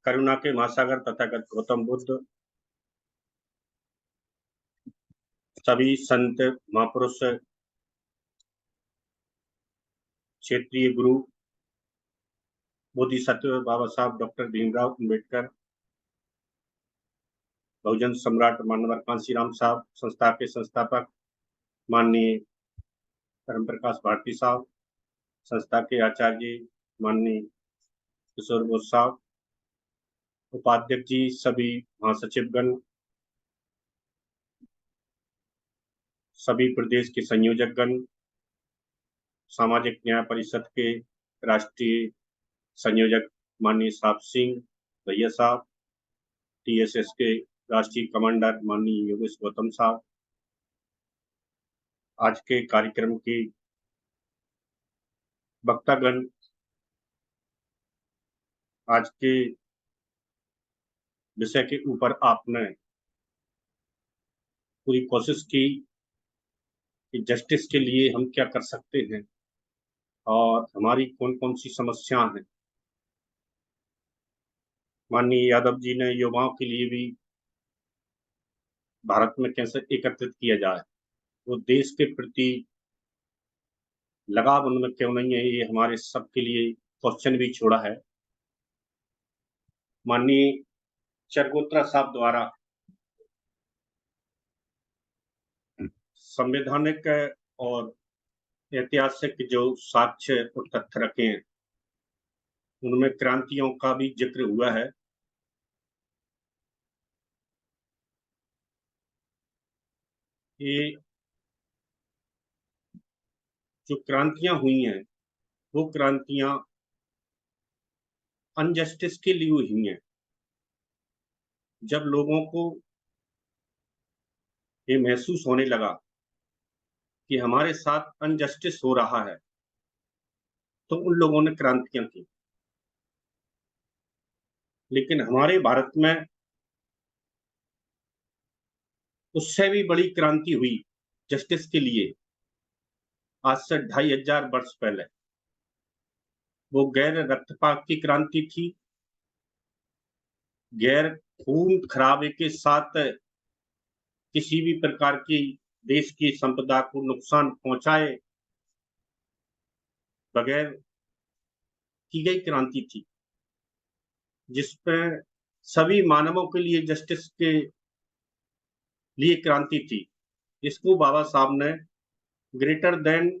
करुणा के महासागर तथागत गौतम बुद्ध, सभी संत महापुरुष, क्षेत्रीय गुरु बोधिसत्व बाबा साहब डॉक्टर भीमराव अंबेडकर, बहुजन सम्राट मानवर कांशीराम साहब, संस्था के संस्थापक माननीय धर्म प्रकाश भारती साहब, संस्था के आचार्य माननीय किशोर बोस साहब, उपाध्यक्ष जी, सभी महासचिवगण, सभी प्रदेश के संयोजकगण, सामाजिक न्याय परिषद के राष्ट्रीय संयोजक माननीय साहब सिंह भैया साहब, टीएसएस के राष्ट्रीय कमांडर माननीय योगेश गौतम साहब, आज के कार्यक्रम की वक्तागण, आज के विषय के ऊपर आपने पूरी कोशिश की कि जस्टिस के लिए हम क्या कर सकते हैं और हमारी कौन कौन सी समस्याएं हैं। माननीय यादव जी ने युवाओं के लिए भी भारत में कैसे एकत्रित किया जाए, वो देश के प्रति लगाव उनमें क्यों नहीं है, ये हमारे सबके लिए क्वेश्चन भी छोड़ा है। माननीय चरगोत्रा साहब द्वारा संवैधानिक और ऐतिहासिक जो साक्ष्य और तथ्य रखे हैं, उनमें क्रांतियों का भी जिक्र हुआ है। ये जो क्रांतियां हुई हैं, वो क्रांतियां अनजस्टिस के लिए हुई हैं। जब लोगों को ये महसूस होने लगा कि हमारे साथ अनजस्टिस हो रहा है, तो उन लोगों ने क्रांतियां की। लेकिन हमारे भारत में उससे भी बड़ी क्रांति हुई जस्टिस के लिए आज से 2500 वर्ष पहले। वो गैर रक्तपात की क्रांति थी, गैर खून खराबे के साथ किसी भी प्रकार की देश की संपदा को नुकसान पहुंचाए बगैर की गई क्रांति थी, जिसमें सभी मानवों के लिए जस्टिस के लिए क्रांति थी। इसको बाबा साहब ने ग्रेटर देन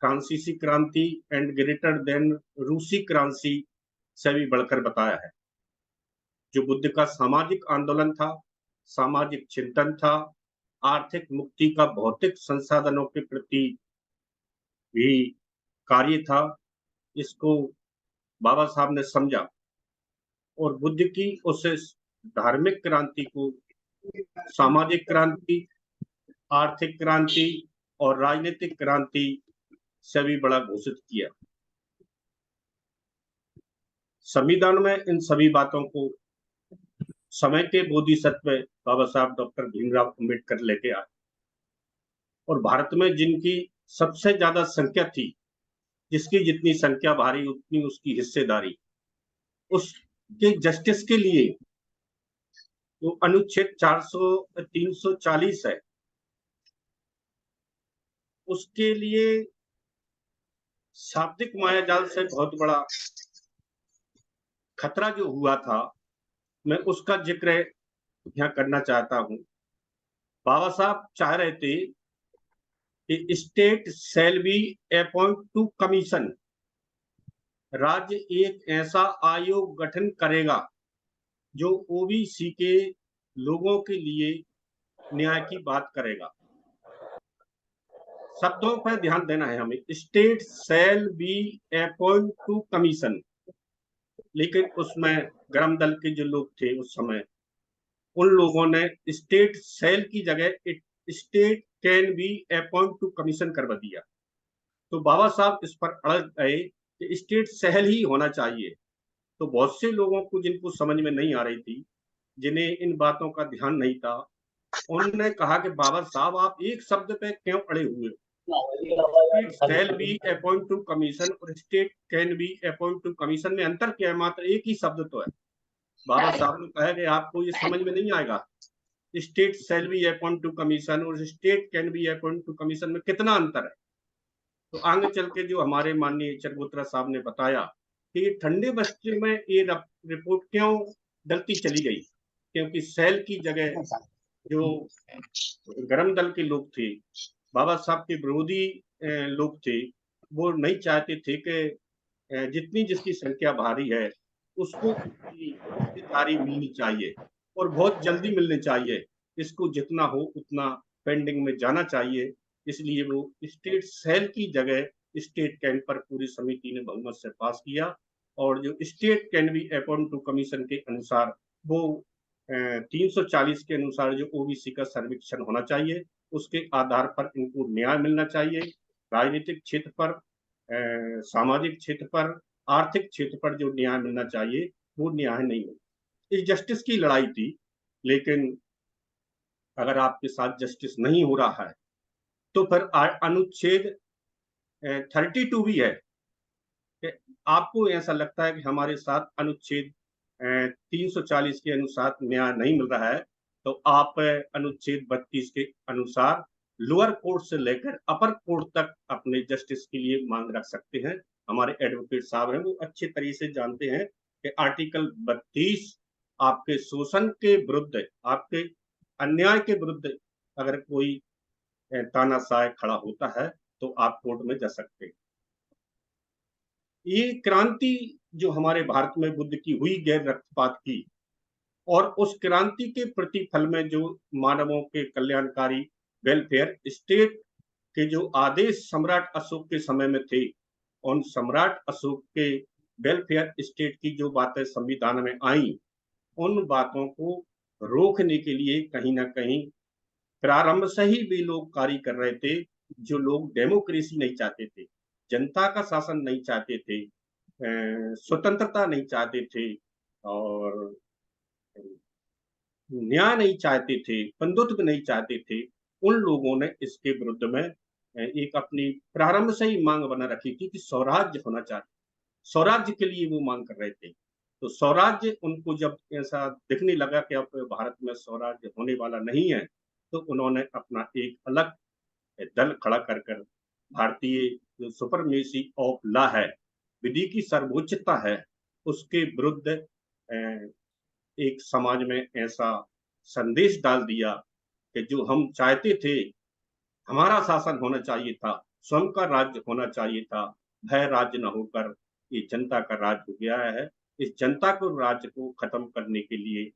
फ्रांसीसी क्रांति एंड ग्रेटर देन रूसी क्रांति से भी बढ़कर बताया है। जो बुद्ध का सामाजिक आंदोलन था, सामाजिक चिंतन था, आर्थिक मुक्ति का भौतिक संसाधनों के प्रति भी कार्य था, इसको बाबा साहब ने समझा और बुद्ध की उस धार्मिक क्रांति को सामाजिक क्रांति, आर्थिक क्रांति और राजनीतिक क्रांति से भी बड़ा घोषित किया। संविधान में इन सभी बातों को समय के बोधिसत्व बाबा साहब डॉक्टर भीमराव अंबेडकर लेके आए और भारत में जिनकी सबसे ज्यादा संख्या थी, जिसकी जितनी संख्या भारी उतनी उसकी हिस्सेदारी, उसके जस्टिस के लिए जो अनुच्छेद 340 है, उसके लिए शाब्दिक मायाजाल से बहुत बड़ा खतरा जो हुआ था, मैं उसका जिक्र यहाँ करना चाहता हूं। बाबा साहब चाह रहे थे कि state shall be appoint to commission, राज्य एक ऐसा आयोग गठन करेगा जो ओबीसी के लोगों के लिए न्याय की बात करेगा। शब्दों पर ध्यान देना है हमें, state shall be appoint to commission. लेकिन उसमें गरम दल के जो लोग थे उस समय, उन लोगों ने स्टेट शैल की जगह state can be appoint to commission करवा दिया। तो बाबा साहब इस पर अड़ गए कि स्टेट शैल ही होना चाहिए। तो बहुत से लोगों को जिनको समझ में नहीं आ रही थी, जिन्हें इन बातों का ध्यान नहीं था, उन्होंने कहा कि बाबा साहब आप एक शब्द पे क्यों अड़े हुए? State shall be appoint to commission और state can be appoint to commission में अंतर क्या है? मात्र एक ही शब्द तो है। बाबा साहब ने कहा कि आपको ये समझ में नहीं आएगा, state shall be appoint to commission और state can be appoint to commission में कितना अंतर है। तो आगे चल के जो हमारे माननीय चरगोत्रा साहब ने बताया कि ये ठंडे बस्ते में ये रिपोर्ट क्यों डलती चली गई, क्योंकि शैल की जगह जो गरम दल के लोग थे, बाबा साहब के विरोधी लोग थे, वो नहीं चाहते थे कि जितनी जिसकी संख्या भारी है उसको हिस्सेदारी मिलनी चाहिए और बहुत जल्दी मिलनी चाहिए, इसको जितना हो उतना पेंडिंग में जाना चाहिए। इसलिए वो स्टेट सेल की जगह स्टेट कैन पर पूरी समिति ने बहुमत से पास किया और जो state can be appoint to commission के अनुसार वो 340 के अनुसार जो ओबीसी का सर्वेक्षण होना चाहिए, उसके आधार पर इनको न्याय मिलना चाहिए। राजनीतिक क्षेत्र पर, सामाजिक क्षेत्र पर, आर्थिक क्षेत्र पर जो न्याय मिलना चाहिए वो न्याय नहीं मिला। इस जस्टिस की लड़ाई थी, लेकिन अगर आपके साथ जस्टिस नहीं हो रहा है तो फिर अनुच्छेद 32 भी है कि आपको ऐसा लगता है कि हमारे साथ अनुच्छेद 340 के अनुसार न्याय नहीं मिल रहा है, तो आप अनुच्छेद 32 के अनुसार लोअर कोर्ट से लेकर अपर कोर्ट तक अपने जस्टिस के लिए मांग रख सकते हैं। हमारे एडवोकेट साहब हैं, वो अच्छे तरीके से जानते हैं कि आर्टिकल 32 आपके शोषण के विरुद्ध, आपके अन्याय के विरुद्ध अगर कोई तानाशाह खड़ा होता है तो आप कोर्ट में जा सकते हैं। ये क्रांति जो हमारे भारत में बुद्ध की हुई गैर रक्तपात की, और उस क्रांति के प्रतिफल में जो मानवों के कल्याणकारी वेलफेयर स्टेट के जो आदेश सम्राट अशोक के समय में थे, उन सम्राट अशोक के वेलफेयर स्टेट की जो बातें संविधान में आई, उन बातों को रोकने के लिए कहीं ना कहीं प्रारंभ से ही वे लोग कार्य कर रहे थे। जो लोग डेमोक्रेसी नहीं चाहते थे, जनता का शासन नहीं चाहते थे, स्वतंत्रता नहीं चाहते थे और न्याय नहीं चाहते थे, बंधुत्व नहीं चाहते थे, उन लोगों ने इसके विरुद्ध में एक अपनी प्रारंभ से ही मांग बना रखी थी कि स्वराज्य होना चाहिए। स्वराज्य के लिए वो मांग कर रहे थे। तो स्वराज्य उनको जब ऐसा दिखने लगा कि अब भारत में स्वराज्य होने वाला नहीं है, तो उन्होंने अपना एक अलग दल खड़ा कर कर भारतीय जो सुपरमेसी ऑफ लॉ है, विधि की सर्वोच्चता है, उसके विरुद्ध एक समाज में ऐसा संदेश डाल दिया कि जो हम चाहते थे, हमारा शासन होना चाहिए था, स्वयं का राज्य होना चाहिए था, भय राज्य न होकर ये जनता का राज्य हो गया है। इस जनता को राज्य को खत्म करने के लिए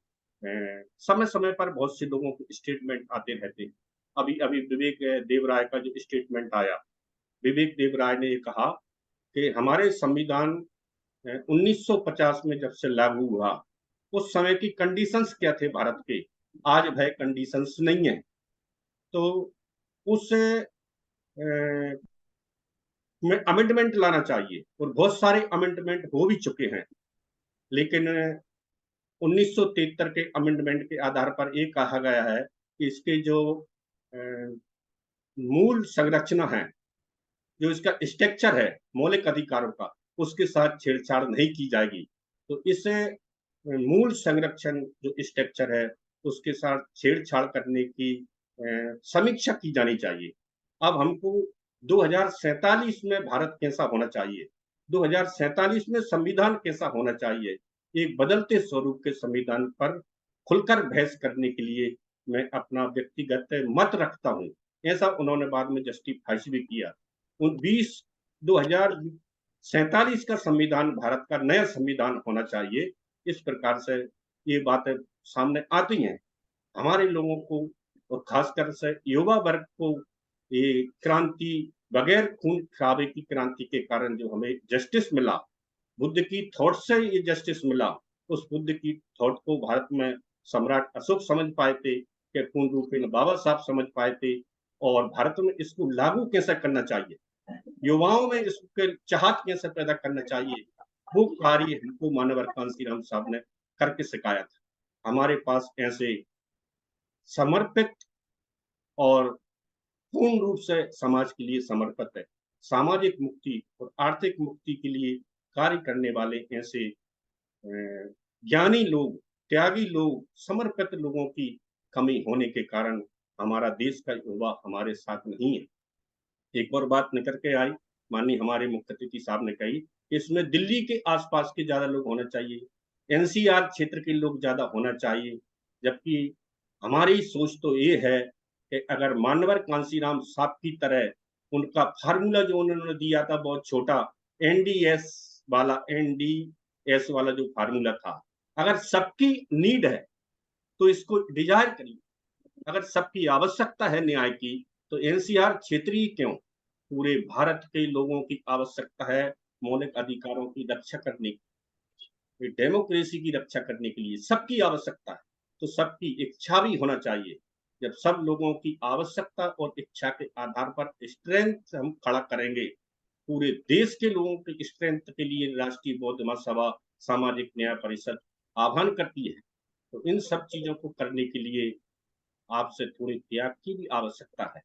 समय समय पर बहुत से लोगों के स्टेटमेंट आते रहते हैं। अभी अभी विवेक देवराय का जो स्टेटमेंट आया, विवेक देवराय ने कहा कि हमारे संविधान 1950 में जब से लागू हुआ, उस समय की कंडीशंस क्या थे भारत के, आज वह कंडीशंस नहीं है। तो उस में अमेंडमेंट लाना चाहिए और बहुत सारे अमेंडमेंट हो भी चुके हैं, लेकिन 1973 के अमेंडमेंट के आधार पर ये कहा गया है कि इसके जो मूल संरचना है, जो इसका स्ट्रक्चर है मौलिक अधिकारों का, उसके साथ छेड़छाड़ नहीं की जाएगी। तो इस मूल संरक्षण जो स्ट्रक्चर है उसके साथ छेड़छाड़ करने की समीक्षा की जानी चाहिए। अब हमको 2047 में भारत कैसा होना चाहिए, 2047 में संविधान कैसा होना चाहिए, एक बदलते स्वरूप के संविधान पर खुलकर बहस करने के लिए मैं अपना व्यक्तिगत मत रखता हूँ। ऐसा उन्होंने बाद में जस्टिफाई भी किया। 2047 का संविधान भारत का नया संविधान होना चाहिए। इस प्रकार से ये बातें सामने आती हैं। हमारे लोगों को और खासकर से युवा वर्ग को ये क्रांति, बगैर खून खराबे की क्रांति के कारण जो हमें जस्टिस मिला, बुद्ध की थॉट से ये जस्टिस मिला, उस बुद्ध की थॉट को भारत में सम्राट अशोक समझ पाए थे कि पूर्ण रूप में बाबा साहब समझ पाए थे, और भारत में इसको लागू कैसे करना चाहिए, युवाओं में इसके चाहत कैसे पैदा करना चाहिए, वो कार्य हमको मानवर कांसीराम साहब ने करके सिखाया था। हमारे पास ऐसे समर्पित और पूर्ण रूप से समाज के लिए समर्पित है, सामाजिक मुक्ति और आर्थिक मुक्ति के लिए कार्य करने वाले ऐसे ज्ञानी लोग, त्यागी लोग, समर्पित लोगों की कमी होने के कारण हमारा देश का युवा हमारे साथ नहीं है। एक और बात निकल के आई, माननीय हमारे मुख्य अतिथि साहब ने कही कि इसमें दिल्ली के आसपास के ज्यादा लोग होना चाहिए, एनसीआर क्षेत्र के लोग ज्यादा होना चाहिए। जबकि हमारी सोच तो ये है कि अगर मानवर कांसीराम साहब की तरह उनका फार्मूला जो उन्होंने दिया था बहुत छोटा, एनडीएस वाला जो फार्मूला था, अगर सबकी नीड है तो इसको डिजायर करिए। अगर सबकी आवश्यकता है न्याय की, तो एनसीआर क्षेत्रीय क्यों, पूरे भारत के लोगों की आवश्यकता है मौलिक अधिकारों की रक्षा करने की, डेमोक्रेसी की रक्षा करने के लिए सबकी आवश्यकता है। तो सबकी इच्छा भी होना चाहिए। जब सब लोगों की आवश्यकता और इच्छा के आधार पर स्ट्रेंथ हम खड़ा करेंगे, पूरे देश के लोगों की स्ट्रेंथ के लिए राष्ट्रीय बौद्ध महासभा, सामाजिक न्याय परिषद आह्वान करती है। तो इन सब चीजों को करने के लिए आपसे थोड़ी त्याग की भी आवश्यकता है।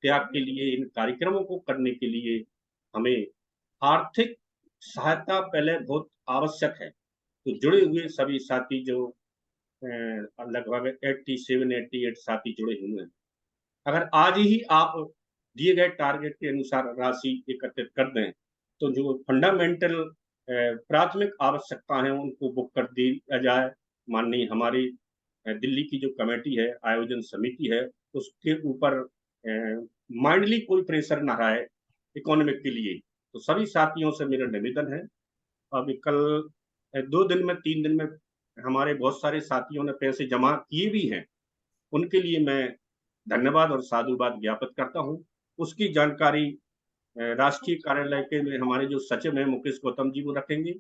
त्याग के लिए, इन कार्यक्रमों को करने के लिए हमें आर्थिक सहायता पहले बहुत आवश्यक है। तो जुड़े हुए सभी साथी जो लगभग 87-88 साथी जुड़े हुए हैं, अगर आज ही आप दिए गए टारगेट के अनुसार राशि एकत्रित कर दें, तो जो फंडामेंटल प्राथमिक आवश्यकता है उनको बुक कर दिया जाए। माननीय हमारी दिल्ली की जो कमेटी है, आयोजन समिति है, उसके ऊपर माइंडली कोई प्रेशर ना रहे इकोनॉमिक के लिए। तो सभी साथियों से मेरा निवेदन है। अभी कल 2 दिन में 3 दिन में हमारे बहुत सारे साथियों ने पैसे जमा किए भी हैं, उनके लिए मैं धन्यवाद और साधुवाद ज्ञापित करता हूँ। उसकी जानकारी राष्ट्रीय कार्यालय के में हमारे जो सचिव हैं मुकेश गौतम जी वो रखेंगे।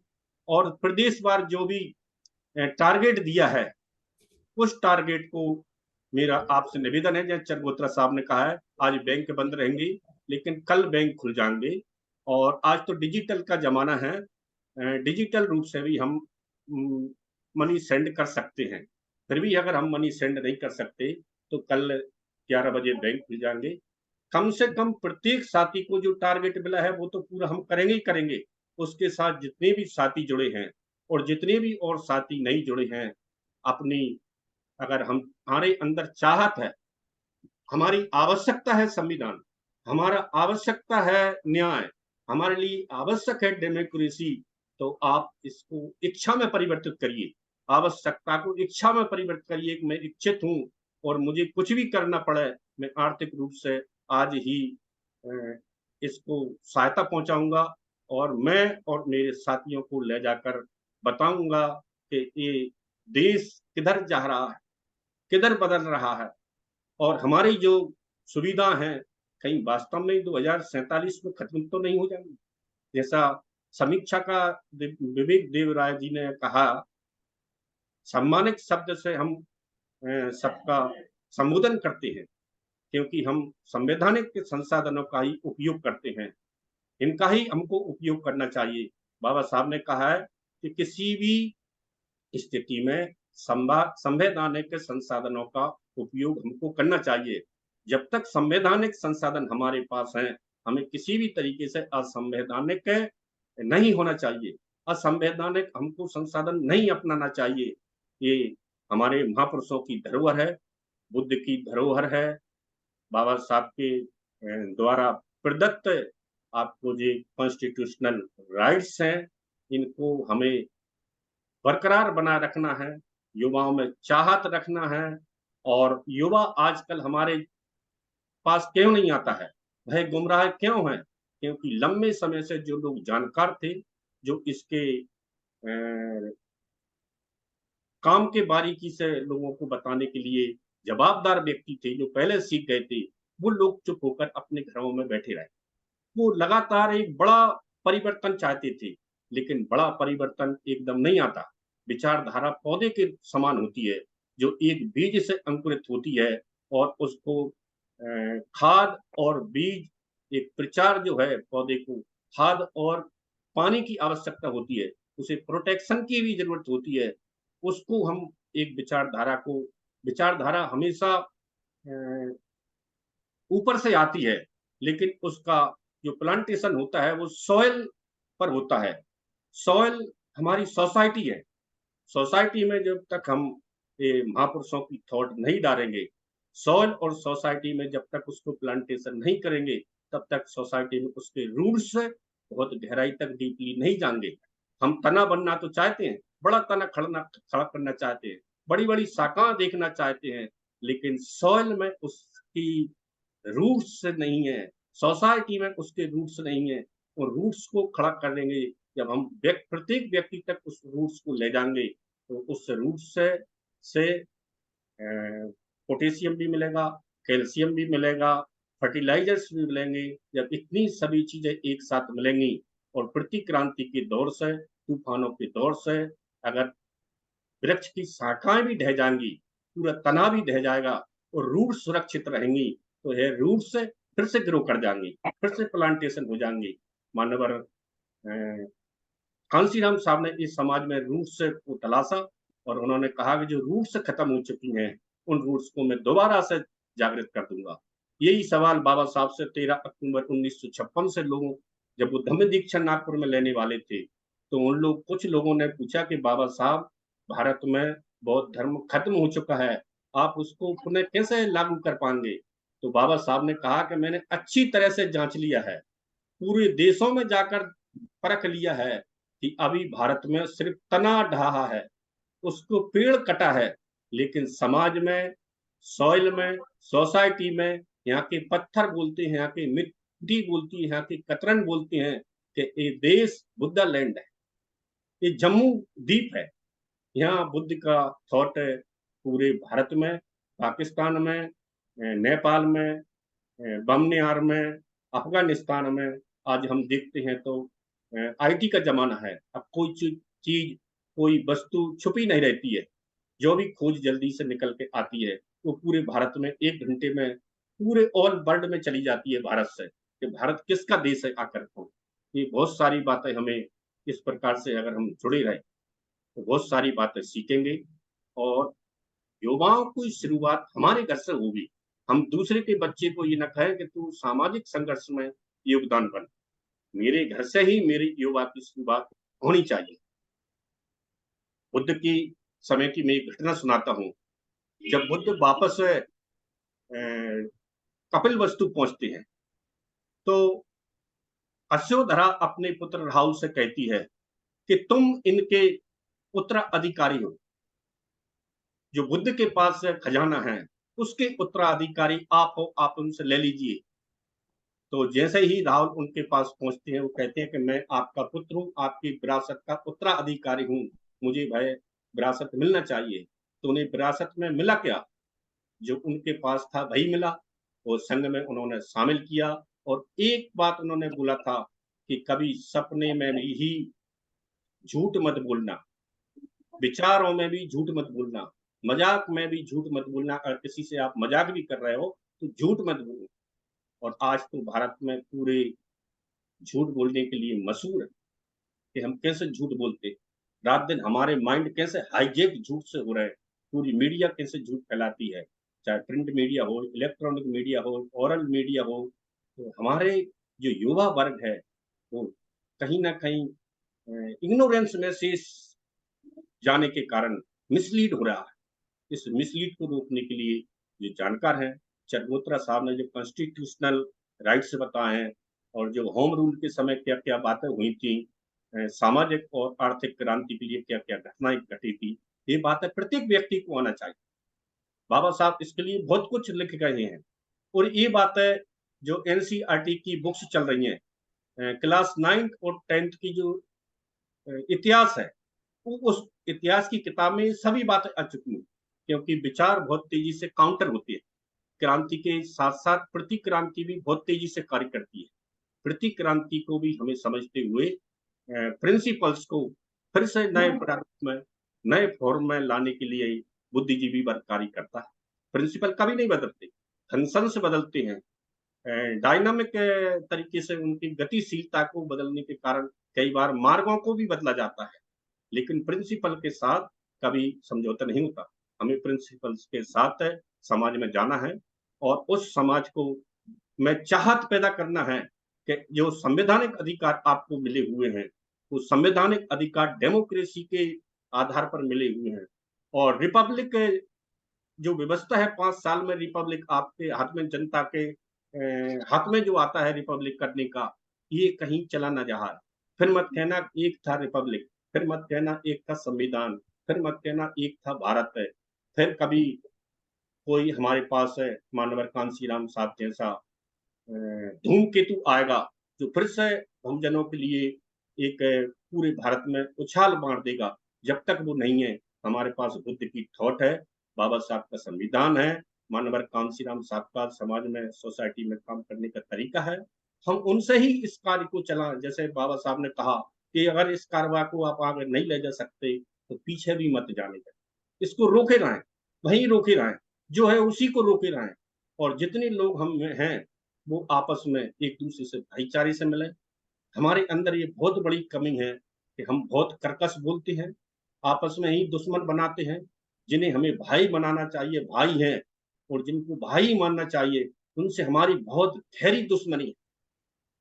और प्रदेशवार जो भी टारगेट दिया है, उस टारगेट को मेरा आपसे निवेदन है, जैसे चरगोत्रा साहब ने कहा है, आज बैंक बंद रहेंगे लेकिन कल बैंक खुल जाएंगे। और आज तो डिजिटल का जमाना है, डिजिटल रूप से भी हम मनी सेंड कर सकते हैं। फिर भी अगर हम मनी सेंड नहीं कर सकते तो कल 11 बजे बैंक खुल जाएंगे। कम से कम प्रत्येक साथी को जो टारगेट मिला है वो तो पूरा हम करेंगे ही करेंगे। उसके साथ जितने भी साथी जुड़े हैं और जितने भी और साथी नहीं जुड़े हैं, अपनी, अगर हम, हमारे अंदर चाहत है, हमारी आवश्यकता है संविधान, हमारा आवश्यकता है न्याय, हमारे लिए आवश्यक है डेमोक्रेसी, तो आप इसको इच्छा में परिवर्तित करिए। आवश्यकता को इच्छा में परिवर्तित करिए कि मैं इच्छित हूँ और मुझे कुछ भी करना पड़े, मैं आर्थिक रूप से आज ही इसको सहायता पहुंचाऊंगा और मैं और मेरे साथियों को ले जाकर बताऊंगा कि ये देश किधर जा रहा है, किधर बदल रहा है। और हमारी जो सुविधा है कहीं वास्तव में 2047 में खत्म तो नहीं हो जाएगी। जैसा समीक्षा का विवेक देव राय जी ने कहा, सम्मानित शब्द से हम सबका संबोधन करते हैं क्योंकि हम संवैधानिक संसाधनों का ही उपयोग करते हैं, इनका ही हमको उपयोग करना चाहिए। बाबा साहब ने कहा है कि किसी भी स्थिति में संवैधानिक संसाधनों का उपयोग हमको करना चाहिए। जब तक संवैधानिक संसाधन हमारे पास हैं, हमें किसी भी तरीके से असंवैधानिक नहीं होना चाहिए, असंवैधानिक हमको संसाधन नहीं अपनाना चाहिए। ये हमारे महापुरुषों की धरोहर है, बुद्ध की धरोहर है, बाबा साहब के द्वारा प्रदत्त आपको जो कॉन्स्टिट्यूशनल राइट्स हैं, इनको हमें बरकरार बनाए रखना है, युवाओं में चाहत रखना है। और युवा आजकल हमारे पास क्यों नहीं आता है, वह गुमराह क्यों है, क्योंकि लंबे समय से जो लोग जानकार थे, जो इसके काम के बारीकी से लोगों को बताने के लिए जवाबदार व्यक्ति थे, जो पहले सीख गए थे, वो लोग चुप होकर अपने घरों में बैठे रहे। वो लगातार एक बड़ा परिवर्तन चाहते थे, लेकिन बड़ा परिवर्तन एकदम नहीं आता। विचारधारा पौधे के समान होती है, जो एक बीज से अंकुरित होती है और उसको खाद और बीज, एक प्रचार जो है पौधे को खाद और पानी की आवश्यकता होती है, उसे प्रोटेक्शन की भी जरूरत होती है। उसको हम एक विचारधारा हमेशा ऊपर से आती है, लेकिन उसका जो प्लांटेशन होता है वो सॉइल पर होता है। सॉइल हमारी सोसाइटी है, सोसाइटी में जब तक हम ये महापुरुषों की थॉट नहीं डालेंगे, सॉइल और सोसाइटी में जब तक उसको प्लांटेशन नहीं करेंगे, तब तक सोसाइटी में उसके रूट्स बहुत गहराई तक डीपली नहीं जाएंगे। हम तना बनना तो चाहते हैं, बड़ा तना खड़ा करना चाहते हैं, बड़ी बड़ी शाखाएं देखना चाहते हैं, लेकिन सॉइल में उसकी रूट्स नहीं है, सोसाइटी में उसके रूट्स नहीं है। और रूट्स को खड़ा करेंगे जब हम प्रत्येक व्यक्ति तक उस रूट्स को ले जाएंगे, तो उस रूट्स से पोटेशियम भी मिलेगा, कैल्शियम भी मिलेगा, फर्टिलाइजर्स भी मिलेंगे। जब इतनी सभी चीजें एक साथ मिलेंगी और प्रतिक्रांति के दौर से, तूफानों के दौर से अगर वृक्ष की शाखाएं भी ढह जाएंगी, पूरा तना भी ढह जाएगा और रूट सुरक्षित रहेंगी, तो ये रूट से फिर से ग्रो कर जाएंगी, फिर से प्लांटेशन हो जाएंगी। मानवर कांसीराम साहब ने इस समाज में रूट्स को तलाशा और उन्होंने कहा कि जो रूट्स खत्म हो चुकी हैं, उन रूट्स को मैं दोबारा से जागृत कर दूंगा। यही सवाल बाबा साहब से 13 अक्टूबर 1956 से लोगों जब वो धम्म दीक्षा नागपुर में लेने वाले थे, तो उन लोग कुछ लोगों ने पूछा कि बाबा साहब, भारत में बौद्ध धर्म खत्म हो चुका है, आप उसको पुनः कैसे लागू कर पाएंगे? तो बाबा साहब ने कहा कि मैंने अच्छी तरह से जांच लिया है, पूरे देशों में जाकर परख लिया है कि अभी भारत में सिर्फ तना ढहा है, उसको पेड़ कटा है, लेकिन समाज में, सॉइल में, सोसाइटी में यहाँ के पत्थर बोलते हैं, यहाँ की मिट्टी बोलती है, यहाँ की कतरन बोलती हैं कि ये देश बुद्धा लैंड है, ये जम्मू द्वीप है। यहाँ बुद्ध का थॉट है पूरे भारत में, पाकिस्तान में, नेपाल में, बमनियार में, अफगानिस्तान में। आज हम देखते हैं तो आईटी का जमाना है, अब कोई चीज, कोई वस्तु छुपी नहीं रहती है, जो भी खोज जल्दी से निकल के आती है वो पूरे भारत में 1 घंटे में पूरे ऑल वर्ल्ड में चली जाती है भारत से, कि भारत किसका देश है आकर को। ये बहुत सारी बातें हमें इस प्रकार से अगर हम जुड़े रहे तो बहुत सारी बातें सीखेंगे और युवाओं की शुरुआत हमारे घर से होगी। हम दूसरे के बच्चे को ये न कहें कि तू सामाजिक संघर्ष में योगदान बन, मेरे घर से ही मेरी युवा की शुरुआत होनी चाहिए। बुद्ध की समय की मैं एक घटना सुनाता हूँ। जब बुद्ध वापस कपिल वस्तु पहुंचते हैं, तो यशोधरा अपने पुत्र राहुल से कहती है कि तुम इनके उत्तराधिकारी हो, जो बुद्ध के पास खजाना है उसके उत्तराधिकारी आप हो, आप उनसे ले लीजिए। तो जैसे ही राहुल उनके पास पहुंचते हैं, वो कहते हैं कि मैं आपका पुत्र हूँ, आपकी विरासत का उत्तराधिकारी हूँ, मुझे भाई विरासत मिलना चाहिए। तो उन्हें विरासत में मिला क्या? जो उनके पास था वही मिला, और संघ में उन्होंने शामिल किया। और एक बात उन्होंने बोला था कि कभी सपने में भी झूठ मत बोलना, विचारों में भी झूठ मत बोलना, मजाक में भी झूठ मत बोलना। अगर किसी से आप मजाक भी कर रहे हो तो झूठ मत बोलो। और आज तो भारत में पूरे झूठ बोलने के लिए मशहूर है कि हम कैसे झूठ बोलते, रात दिन हमारे माइंड कैसे हाईजेक झूठ से हो रहे हैं, पूरी मीडिया कैसे झूठ फैलाती है, चाहे प्रिंट मीडिया हो, इलेक्ट्रॉनिक मीडिया हो, ओरल मीडिया हो। तो हमारे जो युवा वर्ग है वो कहीं ना कहीं इग्नोरेंस में से जाने के कारण मिसलीड हो रहा है। इस मिसलीड को रोकने के लिए जो जानकार हैं, चरमोत्रा साहब ने जो कॉन्स्टिट्यूशनल राइट्स बताए हैं और जो होम रूल के समय क्या क्या बातें हुई थी, सामाजिक और आर्थिक क्रांति के लिए क्या क्या घटनाएं घटी थी, ये बातें प्रत्येक व्यक्ति को आना चाहिए। बाबा साहब इसके लिए बहुत कुछ लिख गए हैं। और ये बातें जो एनसीईआरटी की बुक्स चल रही हैं, क्लास 9th और 10th की जो इतिहास है, उस इतिहास की किताब में सभी बातें आ चुकी हैं, क्योंकि विचार बहुत तेजी से काउंटर होती है। क्रांति के साथ साथ प्रतिक्रांति भी बहुत तेजी से कार्य करती है। प्रतिक्रांति को भी हमें समझते हुए प्रिंसिपल्स को फिर से नए प्रारूप में, नए फॉर्म में लाने के लिए बुद्धिजीवी वर्ग कार्य करता है। प्रिंसिपल कभी नहीं बदलते, फंक्शंस बदलते हैं, डायनामिक तरीके से उनकी गतिशीलता को बदलने के कारण कई बार मार्गों को भी बदला जाता है, लेकिन प्रिंसिपल के साथ कभी समझौता नहीं होता। हमें प्रिंसिपल्स के साथ समाज में जाना है और उस समाज को में चाहत पैदा करना है कि जो संवैधानिक अधिकार आपको मिले हुए हैं, वो संवैधानिक अधिकार डेमोक्रेसी के आधार पर मिले हुए हैं। और रिपब्लिक जो व्यवस्था है, 5 साल में रिपब्लिक आपके हाथ में, जनता के हाथ में जो आता है रिपब्लिक करने का, ये कहीं चला ना जहाज। फिर मत कहना एक था रिपब्लिक, फिर मत कहना एक था संविधान, फिर मत कहना एक था भारत है। फिर कभी कोई हमारे पास है मानवर कांशीराम साहब जैसा धूमकेतु आएगा, जो फिर से हम जनों के लिए एक पूरे भारत में उछाल मार देगा। जब तक वो नहीं है, हमारे पास बुद्ध की थॉट है, बाबा साहब का संविधान है, मानवर कांशीराम साहब का समाज में, सोसाइटी में काम करने का तरीका है। हम उनसे ही इस कार्य को चला, जैसे बाबा साहब ने कहा कि अगर इस कार्रवाई को आप आगे नहीं ले जा सकते तो पीछे भी मत जाने दें, इसको रोके रहें, वहीं रोके रहें, जो है उसी को रोके रहें। और जितने लोग हम में हैं, वो आपस में एक दूसरे से भाईचारे से मिले। हमारे अंदर ये बहुत बड़ी कमी है कि हम बहुत कर्कश बोलते हैं, आपस में ही दुश्मन बनाते हैं। जिन्हें हमें भाई बनाना चाहिए भाई हैं, और जिनको भाई मानना चाहिए उनसे हमारी बहुत गहरी दुश्मनी है।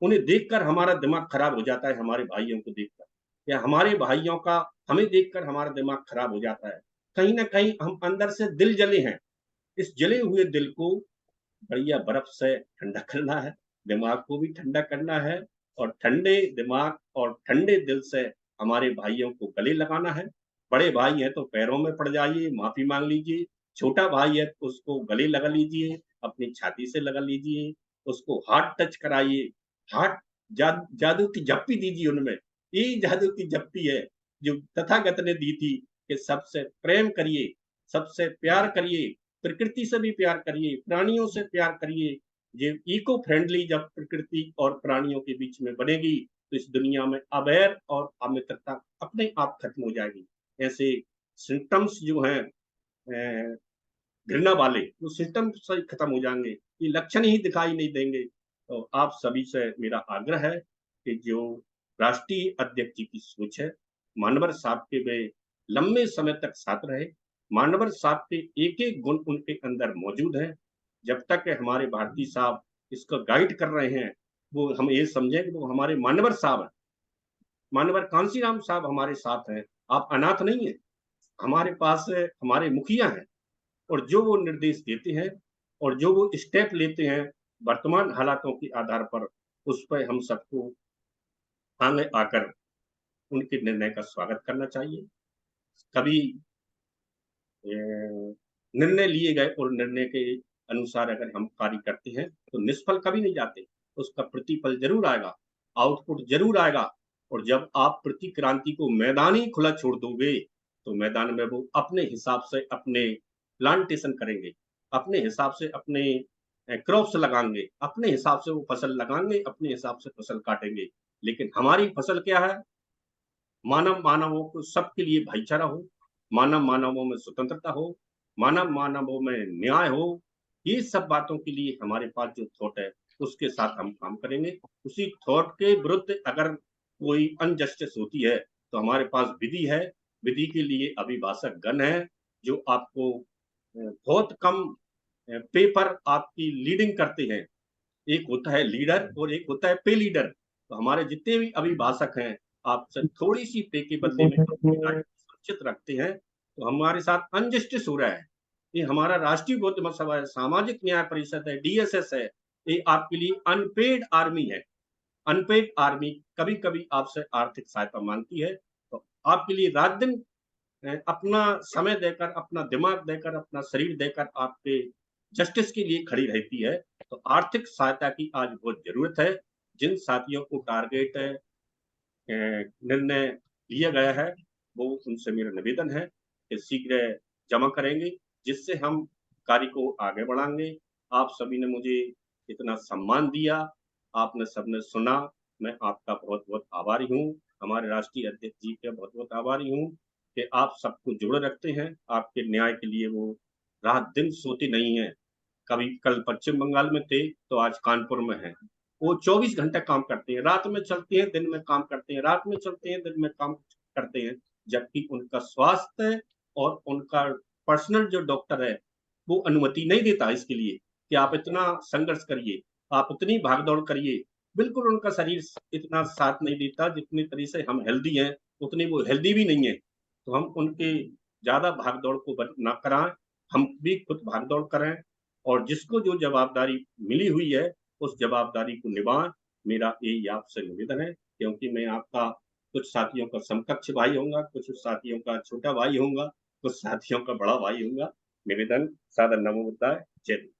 उन्हें देखकर हमारा दिमाग खराब हो जाता है, हमारे भाइयों को देखकर, या हमारे भाइयों का हमें देखकर हमारा दिमाग खराब हो जाता है। कहीं ना कहीं हम अंदर से दिल जले हैं। इस जले हुए दिल को बढ़िया बर्फ से ठंडा करना है, दिमाग को भी ठंडा करना है, और ठंडे दिमाग और ठंडे दिल से हमारे भाइयों को गले लगाना है। बड़े भाई हैं तो पैरों में पड़ जाइए, माफी मांग लीजिए। छोटा भाई है तो उसको गले लगा लीजिए, अपनी छाती से लगा लीजिए, उसको हाथ टच कराइए, हाथ जादू की झप्पी दीजिए उनमें। यही जादू की झप्पी है जो तथागत ने दी थी कि सबसे प्रेम करिए, सबसे प्यार करिए, प्रकृति से भी प्यार करिए, प्राणियों से प्यार करिए। ये इको फ्रेंडली जब प्रकृति और प्राणियों के बीच में बनेगी, तो इस दुनिया में अवैर और अमित्रता अपने आप खत्म हो जाएगी। ऐसे सिम्टम्स जो हैं घृणा वाले, वो सिस्टम से खत्म हो जाएंगे, ये लक्षण ही दिखाई नहीं देंगे। तो आप सभी से मेरा आग्रह है कि जो राष्ट्रीय अध्यक्ष जी की सोच है, मानवर साहब के वे लंबे समय तक साथ रहे, मानवर साहब के एक एक गुण उनके अंदर मौजूद है। जब तक हमारे भारती साहब इसको गाइड कर रहे हैं, वो हम ये समझें कि वो हमारे मानवर साहब है, मानवर कांसीराम साहब हमारे साथ हैं। आप अनाथ नहीं है, हमारे पास हमारे मुखिया हैं, और जो वो निर्देश देते हैं और जो वो स्टेप लेते हैं वर्तमान हालातों के आधार पर, उस पर हम सबको आगे आकर उनके निर्णय का स्वागत करना चाहिए। कभी निर्णय लिए गए और निर्णय के अनुसार अगर हम कार्य करते हैं तो निष्फल कभी नहीं जाते, उसका प्रतिफल जरूर आएगा, आउटपुट जरूर आएगा। और जब आप प्रतिक्रांति को मैदान ही खुला छोड़ दोगे, तो मैदान में वो अपने हिसाब से अपने प्लांटेशन करेंगे, अपने हिसाब से अपने क्रॉप्स लगाएंगे, अपने हिसाब से वो फसल लगाएंगे, अपने हिसाब से फसल काटेंगे। लेकिन हमारी फसल क्या है? मानव मानवों को सबके लिए भाईचारा हो, मानव मानवों में स्वतंत्रता हो, मानव मानवों में न्याय हो। ये सब बातों के लिए हमारे पास जो थॉट है, उसके साथ हम काम करेंगे। उसी थॉट के विरुद्ध अगर कोई अनजस्टिस होती है, तो हमारे पास विधि है। विधि के लिए अभिभाषक गण है, जो आपको बहुत कम पे पर आपकी लीडिंग करते हैं। एक होता है लीडर और एक होता है पे लीडर। तो हमारे जितने भी अभिभाषक हैं, आपसे थोड़ी सी पे के बदले में सुरक्षित रखते हैं, तो हमारे साथ अनजस्टिस हो रहा है। ये हमारा राष्ट्रीय बौद्ध महासभा है, सामाजिक न्याय परिषद है, डीएसएस है, ये आपके लिए अनपेड आर्मी है। अनपेड आर्मी कभी कभी आपसे आर्थिक सहायता मांगती है, तो आपके लिए रात दिन अपना समय देकर, अपना दिमाग देकर, अपना शरीर देकर आपके जस्टिस के लिए खड़ी रहती है। तो आर्थिक सहायता की आज बहुत जरूरत है। जिन साथियों को टारगेट निर्णय लिया गया है, वो उनसे मेरा निवेदन है कि शीघ्र जमा करेंगे, जिससे हम कार्य को आगे बढ़ाएंगे। आप सभी ने मुझे इतना सम्मान दिया, आपने सबने सुना, मैं आपका बहुत बहुत आभारी हूँ। हमारे राष्ट्रीय अध्यक्ष जी का बहुत बहुत आभारी हूँ कि आप सबको जोड़े रखते हैं, आपके न्याय के लिए वो रात दिन सोते नहीं है। कभी कल पश्चिम बंगाल में थे, तो आज कानपुर में है। वो 24 घंटे काम करते हैं, रात में चलते हैं, दिन में काम करते हैं, रात में चलते हैं, दिन में काम करते हैं। जबकि उनका स्वास्थ्य और उनका पर्सनल जो डॉक्टर है, वो अनुमति नहीं देता इसके लिए कि आप इतना संघर्ष करिए, आप इतनी भागदौड़ करिए। बिल्कुल उनका शरीर इतना साथ नहीं देता, जितनी तरह से हम हेल्दी हैं, उतने वो हेल्दी भी नहीं है। तो हम उनके ज़्यादा भाग-दौड़ को ना कराएँ, हम भी खुद भाग-दौड़ करें और जिसको जो जवाबदारी मिली हुई है, उस जवाबदारी को निभाएँ। मेरा यही आपसे निवेदन है, क्योंकि मैं आपका कुछ साथियों का समकक्ष भाई होऊँगा, कुछ साथियों का छोटा भाई होऊँगा, कुछ साथियों का बड़ा भाई होऊँगा। निवेदन, सादर नमो बुद्धाय, जय हिंद।